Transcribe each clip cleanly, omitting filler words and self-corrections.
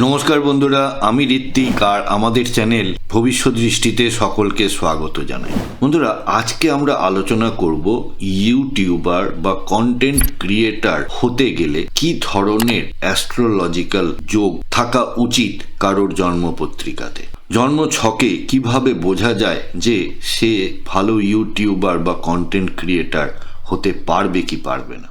নমস্কার বন্ধুরা, আমি ঋত্বিক আর আমাদের চ্যানেল ভবিষ্যৎ দৃষ্টিতে সকলকে স্বাগত জানাই। বন্ধুরা, আজকে আমরা আলোচনা করব ইউটিউবার বা কন্টেন্ট ক্রিয়েটার হতে গেলে কি ধরনের অ্যাস্ট্রোলজিক্যাল যোগ থাকা উচিত কারোর জন্মপত্রিকাতে। জন্ম ছকে কিভাবে বোঝা যায় যে সে ভালো ইউটিউবার বা কন্টেন্ট ক্রিয়েটার হতে পারবে কি পারবে না।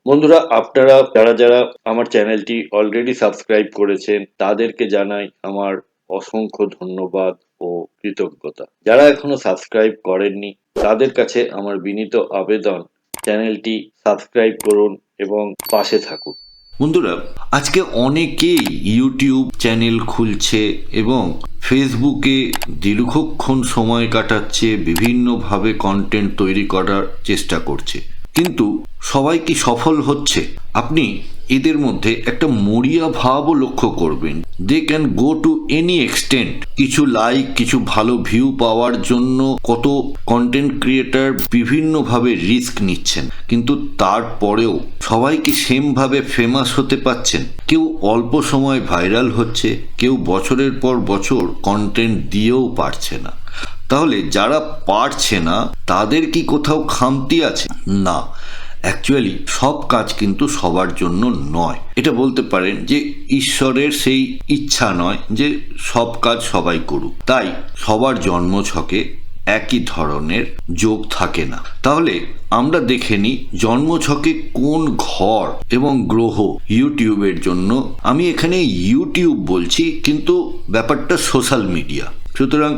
বন্ধুরা, আপনারা যারা আমার চ্যানেলটি অলরেডি সাবস্ক্রাইব করেছেন তাদেরকে জানাই আমার অসংখ্য ধন্যবাদ ও কৃতজ্ঞতা। যারা এখনো সাবস্ক্রাইব করেননি তাদের কাছে আমার বিনীত আবেদন, চ্যানেলটি সাবস্ক্রাইব করুন এবং পাশে থাকুন। বন্ধুরা, আজকে অনেকেই ইউটিউব চ্যানেল খুলছে এবং ফেসবুকে দীর্ঘক্ষণ সময় কাটাচ্ছে, বিভিন্নভাবে কন্টেন্ট তৈরি করার চেষ্টা করছে, কিন্তু সবাই কি সফল হচ্ছে? আপনি এদের মধ্যে একটা মরিয়া ভাবও লক্ষ্য করবেন। They can go to any extent. কিছু লাইক, কিছু ভালো ভিউ পাওয়ার জন্য কত কন্টেন্ট ক্রিয়েটার বিভিন্নভাবে রিস্ক নিচ্ছেন, কিন্তু তারপরেও সবাই কি সেমভাবে ফেমাস হতে পারছেন? কেউ অল্প সময় ভাইরাল হচ্ছে, কেউ বছরের পর বছর কন্টেন্ট দিয়েও পারছে না। তাহলে যারা পারছে না তাদের কি কোথাও খামতি আছে? না, অ্যাকচুয়ালি সব কাজ কিন্তু সবার জন্য নয়। এটা বলতে পারেন যে ঈশ্বরের সেই ইচ্ছা নয় যে সব কাজ সবাই করুক, তাই সবার জন্মছকে একই ধরনের যোগ থাকে না। তাহলে আমরা দেখে নিই জন্মছকে কোন ঘর এবং গ্রহ ইউটিউবের জন্য। আমি এখানে ইউটিউব বলছি, কিন্তু ব্যাপারটা সোশ্যাল মিডিয়া, সুতরাং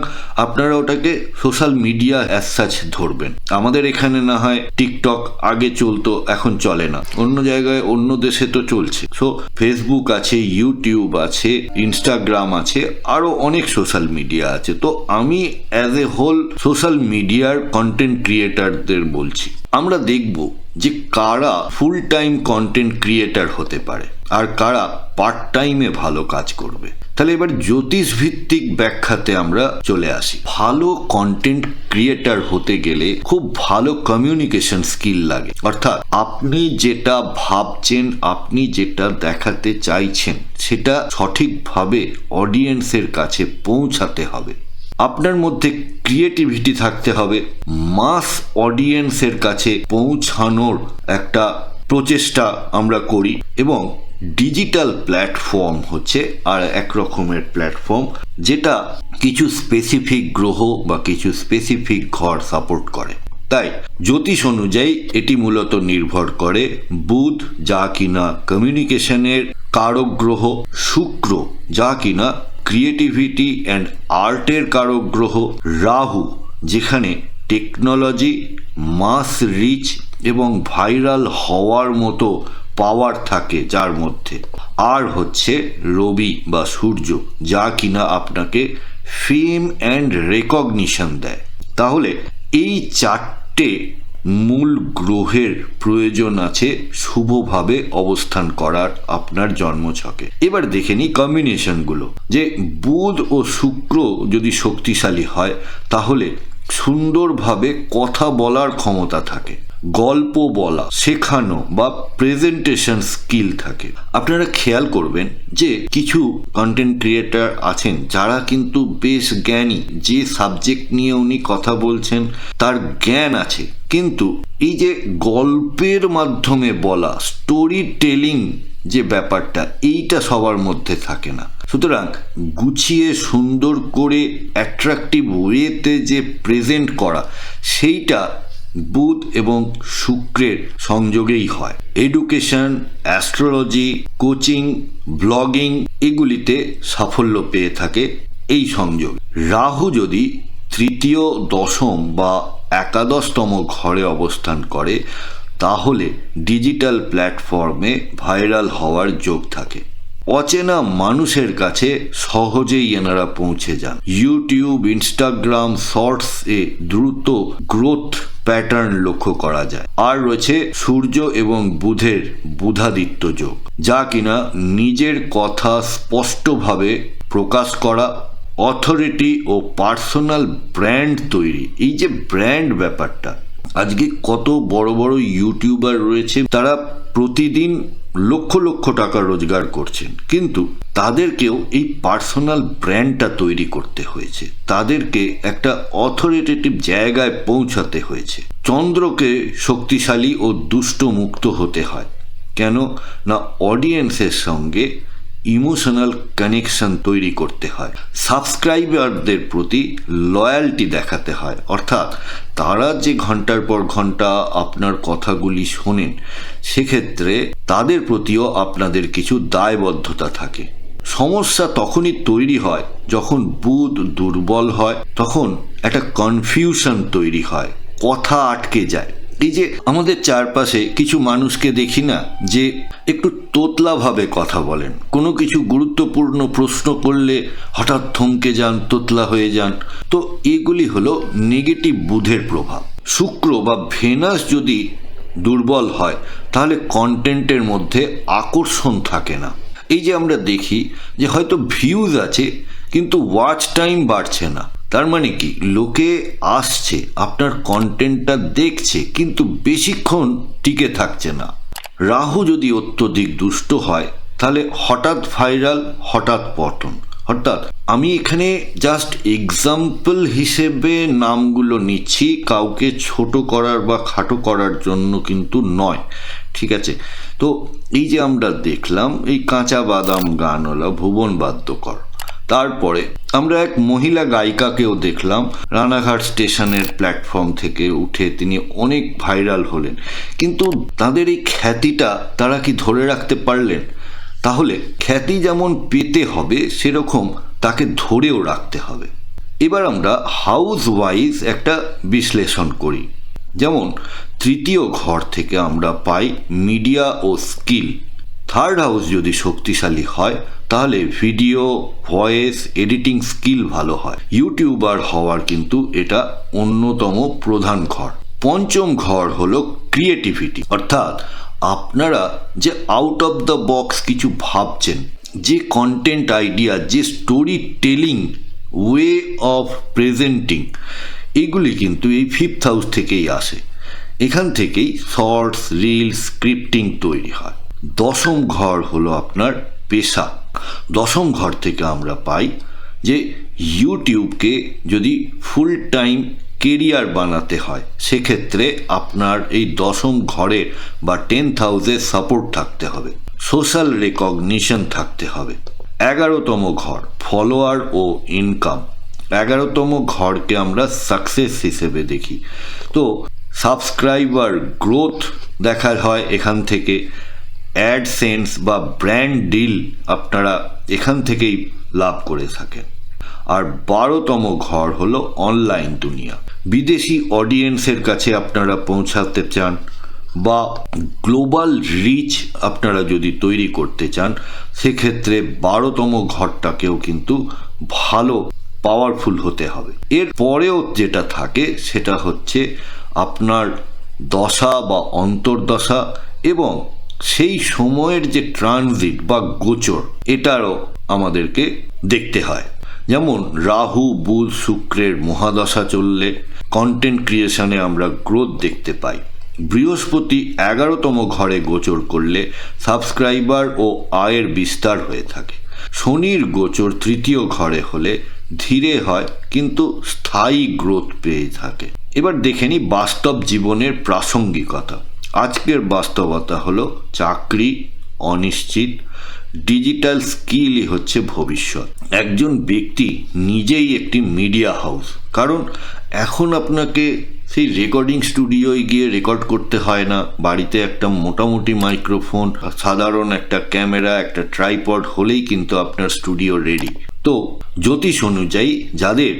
আপনারা ওটাকে সোশ্যাল মিডিয়া অ্যাজ সাচ ধরবেন। আমাদের এখানে না হয় টিকটক আগে চলতো, এখন চলে না, অন্য জায়গায় অন্য দেশে তো চলছে। সো ফেসবুক আছে, ইউটিউব আছে, ইনস্টাগ্রাম আছে, আরও অনেক সোশ্যাল মিডিয়া আছে। তো আমি অ্যাজ এ হোল সোশ্যাল মিডিয়ার কন্টেন্ট ক্রিয়েটারদের বলছি, আমরা দেখব যে কারা ফুল টাইম কন্টেন্ট ক্রিয়েটার হতে পারে আর কারা পার্ট টাইমে ভালো কাজ করবে। তাহলে এবার জ্যোতিষ ভিত্তিক ব্যাখ্যাতে আমরা চলে আসি। ভালো কন্টেন্ট ক্রিয়েটার হতে গেলে খুব ভালো কমিউনিকেশন স্কিল লাগে, অর্থাৎ আপনি যেটা ভাবছেন, আপনি যেটা দেখাতে চাইছেন সেটা সঠিকভাবে অডিয়েন্সের কাছে পৌঁছাতে হবে। আপনার মধ্যে ক্রিয়েটিভিটি থাকতে হবে, মাস অডিয়েন্সের কাছে পৌঁছানোর একটা প্রচেষ্টা আমরা করি। এবং ডিজিটাল প্ল্যাটফর্ম হচ্ছে আর এক রকমের প্ল্যাটফর্ম যেটা কিছু স্পেসিফিক গ্রহ বা কিছু স্পেসিফিক ঘর সাপোর্ট করে। তাই জ্যোতিষ অনুযায়ী এটি মূলত নির্ভর করে বুধ, যা কিনা কমিউনিকেশনের কারক গ্রহ, শুক্র, যা কিনা ক্রিয়েটিভিটি অ্যান্ড আর্টের কারক গ্রহ, রাহু, যেখানে টেকনোলজি, মাস রিচ এবং ভাইরাল হওয়ার মতো পাওয়ার থাকে যার মধ্যে, আর হচ্ছে রবি বা সূর্য, যা কিনা আপনাকে ফেম অ্যান্ড রেকগনিশন দেয়। তাহলে এই চারটে মূল গ্রহের প্রয়োজন আছে শুভভাবে অবস্থান করার আপনার জন্মছকে। এবার দেখে নিই কম্বিনেশনগুলো, যে বুধ ও শুক্র যদি শক্তিশালী হয় তাহলে সুন্দরভাবে কথা বলার ক্ষমতা থাকে, গল্প বলা, শেখানো বা প্রেজেন্টেশন স্কিল থাকে। আপনারা খেয়াল করবেন যে কিছু কন্টেন্ট ক্রিয়েটার আছেন যারা কিন্তু বেশ জ্ঞানী, যে সাবজেক্ট নিয়ে উনি কথা বলছেন তার জ্ঞান আছে, কিন্তু এই যে গল্পের মাধ্যমে বলা, স্টোরি টেলিং যে ব্যাপারটা, এইটা সবার মধ্যে থাকে না। সুতরাং গুছিয়ে সুন্দর করে অ্যাট্রাকটিভ ওয়েতে যে প্রেজেন্ট করা, সেইটা বুধ এবং শুক্রের সংযোগেই হয়। এডুকেশন, অ্যাস্ট্রোলজি, কোচিং, ব্লগিং এগুলিতে সাফল্য পেয়ে থাকে এই সংযোগ। রাহু যদি তৃতীয়, দশম বা একাদশতম ঘরে অবস্থান করে তাহলে ডিজিটাল প্ল্যাটফর্মে ভাইরাল হওয়ার যোগ থাকে। অচেনা মানুষের কাছে সহজেই এনারা পৌঁছে যান। ইউটিউব, ইনস্টাগ্রাম, শর্টস এ দ্রুত গ্রোথ প্যাটার্ন লক্ষ্য করা যায়। আর রয়েছে সূর্য এবং বুধের বুধাদিত্য যোগ, যা কিনা নিজের কথা স্পষ্টভাবে প্রকাশ করা, অথরিটি ও পার্সোনাল ব্র্যান্ড তৈরি। এই যে ব্র্যান্ড ব্যাপারটা, আজকে কত বড় বড় ইউটিউবার রয়েছে, তারা প্রতিদিন লক্ষ লক্ষ টাকা রোজগার করছেন, কিন্তু তাদেরকেও এই পার্সোনাল ব্র্যান্ডটা তৈরি করতে হয়েছে, তাদেরকে একটা অথরিটেটিভ জায়গায় পৌঁছাতে হয়েছে। চন্দ্রকে শক্তিশালী ও দুষ্ট মুক্ত হতে হয় কেন না, অডিয়েন্সের সঙ্গে ইমোশনাল কানেকশন তৈরি করতে হয়, সাবস্ক্রাইবারদের প্রতি লয়্যালটি দেখাতে হয়, অর্থাৎ তারা যে ঘন্টার পর ঘন্টা আপনার কথাগুলি শোনেন, সেক্ষেত্রে তাদের প্রতিও আপনাদের কিছু দায়বদ্ধতা থাকে। সমস্যা তখনই তৈরি হয় যখন বুধ দুর্বল হয়, তখন একটা কনফিউশন তৈরি হয়, কথা আটকে যায়। এই যে আমাদের চারপাশে কিছু মানুষকে দেখি না, যে একটু তোতলাভাবে কথা বলেন, কোনো কিছু গুরুত্বপূর্ণ প্রশ্ন করলে হঠাৎ থমকে যান, তোতলা হয়ে যান। তো এগুলি হলো নেগেটিভ বুধের প্রভাব। শুক্র বা ভেনাস যদি দুর্বল হয়, তাহলে কন্টেন্টের মধ্যে আকর্ষণ থাকে না। এই যে আমরা দেখি যে হয়তো ভিউজ আছে কিন্তু ওয়াচ টাইম বাড়ছে না, তার মানে কি, লোকে আসছে, আপনার কন্টেন্টটা দেখছে, কিন্তু বেশিক্ষণ টিকে থাকছে না। রাহু যদি অত্যধিক দুষ্ট হয়, তাহলে হঠাৎ ভাইরাল, হঠাৎ পতন। অর্থাৎ আমি এখানে জাস্ট এক্সাম্পল হিসেবে নামগুলো নিচ্ছি, কাউকে ছোট করার বা খাটো করার জন্য কিন্তু নয়, ঠিক আছে? তো এই যে আমরা দেখলাম এই কাঁচা বাদাম গানওয়ালা ভুবন বাদ্যকর, তারপরে আমরা এক মহিলা গায়িকাকেও দেখলাম, রানাঘাট স্টেশনের প্ল্যাটফর্ম থেকে উঠে তিনি অনেক ভাইরাল হলেন, কিন্তু তাদের এই খ্যাতিটা তারা কি ধরে রাখতে পারলেন? তাহলে খ্যাতি যেমন পেতে হবে, সেরকম তাকে ধরেও রাখতে হবে। এবার আমরা হাউস ওয়াইজ একটা বিশ্লেষণ করি। যেমন তৃতীয় ঘর থেকে আমরা পাই মিডিয়া ও স্কিল। থার্ড হাউস যদি শক্তিশালী হয়, তাহলে ভিডিও, ভয়েস, এডিটিং স্কিল ভালো হয়। ইউটিউবার হওয়ার কিন্তু এটা অন্যতম প্রধান ঘর। পঞ্চম ঘর হলো ক্রিয়েটিভিটি, অর্থাৎ আপনারা যে আউট অফ দ্য বক্স কিছু ভাবছেন, যে কন্টেন্ট আইডিয়া, যে story telling, way of presenting, এগুলি কিন্তু এই ফিফথ হাউস থেকেই আসে। এখান থেকেই শর্টস, রিলস, স্ক্রিপ্টিং তৈরি হয়। দশম ঘর হলো আপনার পেশা। দশম ঘর থেকে আমরা পাই যে ইউটিউবকে যদি ফুল টাইম কেরিয়ার বানাতে হয়, সেক্ষেত্রে আপনার এই দশম ঘরে বা 10th হাউসের সাপোর্ট থাকতে হবে, সোশ্যাল রেকগনিশন থাকতে হবে। 11তম ঘর ফলোয়ার ও ইনকাম। 11তম ঘরকে আমরা সাকসেস হিসেবে দেখি। তো সাবস্ক্রাইবার গ্রোথ দেখা হয় এখান থেকে, অ্যাডসেন্স বা ব্র্যান্ড ডিল আপনারা এখান থেকেই লাভ করে থাকেন। আর 12তম ঘর হলো অনলাইন দুনিয়া। বিদেশি অডিয়েন্সের কাছে আপনারা পৌঁছাতে চান বা গ্লোবাল রিচ আপনারা যদি তৈরি করতে চান, সেক্ষেত্রে 12তম ঘরটাকেও কিন্তু ভালো পাওয়ারফুল হতে হবে। এর পরেও যেটা থাকে সেটা হচ্ছে আপনার দশা বা অন্তর্দশা এবং সেই সময়ের যে ট্রানজিট বা গোচর, এটারও আমাদেরকে দেখতে হয়। যেমন রাহু, বুধ, শুক্রের মহাদশা চললে কন্টেন্ট ক্রিয়েশনে আমরা গ্রোথ দেখতে পাই। বৃহস্পতি 11তম ঘরে গোচর করলে সাবস্ক্রাইবার ও আয়ের বিস্তার হয়ে থাকে। শনির গোচর তৃতীয় ঘরে হলে ধীরে হয় কিন্তু স্থায়ী গ্রোথ পেয়ে থাকে। এবার দেখে নিই বাস্তব জীবনের প্রাসঙ্গিকতা। আজকের বাস্তবতা হলো চাকরি অনিশ্চিত, ডিজিটাল স্কিলই হচ্ছে ভবিষ্যৎ। একজন ব্যক্তি নিজেই একটি মিডিয়া হাউস, কারণ এখন আপনাকে সেই রেকর্ডিং স্টুডিওয় গিয়ে রেকর্ড করতে হয় না, বাড়িতে একটা মোটামুটি মাইক্রোফোন, সাধারণ একটা ক্যামেরা, একটা ট্রাইপড হলেই কিন্তু আপনার স্টুডিও রেডি। তো জ্যোতিষ অনুযায়ী যাদের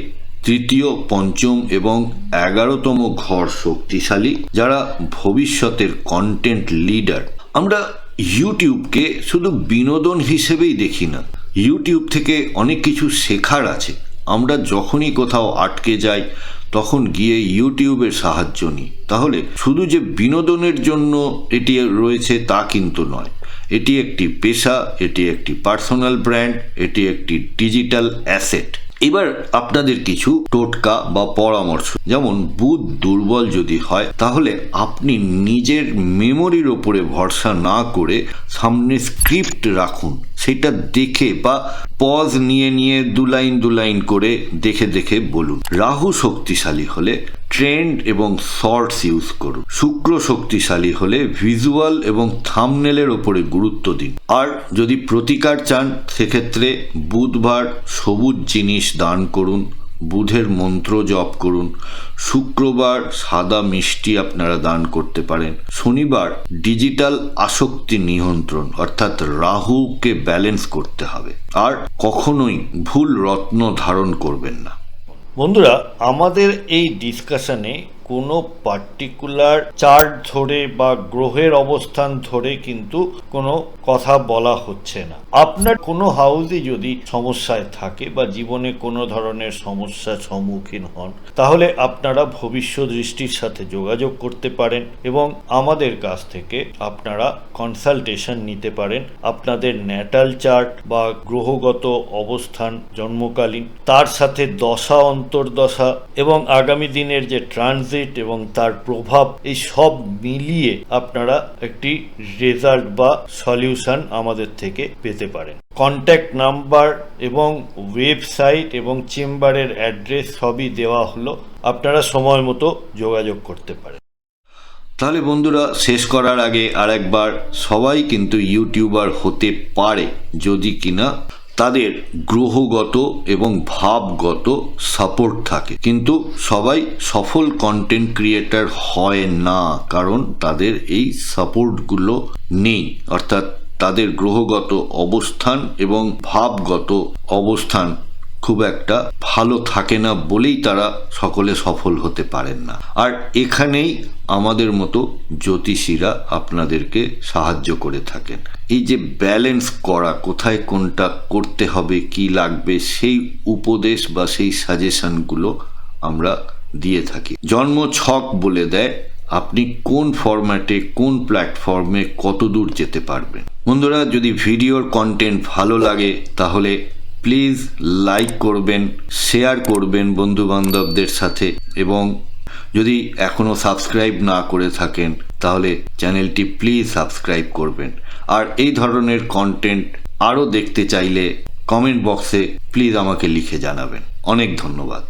তৃতীয়, পঞ্চম এবং 11তম ঘর শক্তিশালী, যারা ভবিষ্যতের কন্টেন্ট লিডার। আমরা ইউটিউবকে শুধু বিনোদন হিসেবেই দেখি না, ইউটিউব থেকে অনেক কিছু শেখার আছে। আমরা যখনই কোথাও আটকে যাই, তখন গিয়ে ইউটিউবের সাহায্য নিই। তাহলে শুধু যে বিনোদনের জন্য এটি রয়েছে তা কিন্তু নয়, এটি একটি পেশা, এটি একটি পার্সোনাল ব্র্যান্ড, এটি একটি ডিজিটাল অ্যাসেট। এবার আপনাদের কিছু টোটকা বা পরামর্শ, যেমন বুধ দুর্বল যদি হয় তাহলে আপনি নিজের মেমোরির ওপরে ভরসা না করে সামনে স্ক্রিপ্ট রাখুন, সেটা দেখে বা পজ নিয়ে নিয়ে দু লাইন করে দেখে দেখে বলুন। রাহু শক্তিশালী হলে ট্রেন্ড এবং শর্টস ইউজ করুন। শুক্র শক্তিশালী হলে ভিজুয়াল এবং থাম্বনেলের ওপরে গুরুত্ব দিন। আর যদি প্রতিকার চান সেক্ষেত্রে বুধবার সবুজ জিনিস দান করুন, বুধের মন্ত্র জপ করুন। শুক্রবার সাদা মিষ্টি আপনারা দান করতে পারেন। শনিবার ডিজিটাল আসক্তি নিয়ন্ত্রণ, অর্থাৎ রাহুকে ব্যালেন্স করতে হবে। আর কখনোই ভুল রত্ন ধারণ করবেন না। বন্ধুরা, আমাদের এই ডিসকাশনে কোনো পার্টিকুলার চার্ট ধরে বা গ্রহের অবস্থান ধরে কিন্তু কোনো কথা বলা হচ্ছে না। আপনার কোনো হাউসে যদি সমস্যায় থাকে বা জীবনে কোনো ধরনের সমস্যার সম্মুখীন হন, তাহলে আপনারা ভবিষ্যৎ দৃষ্টির সাথে যোগাযোগ করতে পারেন এবং আমাদের কাছ থেকে আপনারা কনসালটেশন নিতে পারেন। আপনাদের ন্যাটাল চার্ট বা গ্রহগত অবস্থান জন্মকালীন, তার সাথে দশা অন্তর্দশা এবং আগামী দিনের যে ট্রানজিট এবং তার প্রভাব, এই সব মিলিয়ে আপনারা একটি রেজাল্ট বা সলিউশন আমাদের থেকে পেতে পারেন। কন্ট্যাক্ট নাম্বার এবং ওয়েবসাইট এবং চেম্বারের অ্যাড্রেস সবই দেওয়া হলো, আপনারা সময় মতো যোগাযোগ করতে পারেন। তাহলে বন্ধুরা, শেষ করার আগে আরেকবার, সবাই কিন্তু ইউটিউবার হতে পারে যদি কিনা তাদের গ্রহগত এবং ভাবগত সাপোর্ট থাকে, কিন্তু সবাই সফল কন্টেন্ট ক্রিয়েটর হয় না, কারণ তাদের এই সাপোর্টগুলো নেই। অর্থাৎ তাদের গ্রহগত অবস্থান এবং ভাবগত অবস্থান খুব একটা ভালো থাকে না বলেই তারা সকলে সফল হতে পারেন না। আর এখানেই আমাদের মতো জ্যোতিষীরা আপনাদেরকে সাহায্য করে থাকেন। এই যে ব্যালেন্স করা, কোথায় কোনটা করতে হবে, কি লাগবে, সেই উপদেশ বা সেই সাজেশনগুলো আমরা দিয়ে থাকি। জন্ম ছক বলে দেয় আপনি কোন ফরম্যাটে কোন প্ল্যাটফর্মে কত দূর যেতে পারবেন। বন্ধুরা, যদি ভিডিওর কন্টেন্ট ভালো লাগে তাহলে প্লিজ লাইক করবেন, শেয়ার করবেন বন্ধু বান্ধবদের সাথে, এবং যদি এখনও সাবস্ক্রাইব না করে থাকেন তাহলে চ্যানেলটি প্লিজ সাবস্ক্রাইব করবেন। আর এই ধরনের কন্টেন্ট আরও দেখতে চাইলে কমেন্ট বক্সে প্লিজ আমাকে লিখে জানাবেন। অনেক ধন্যবাদ।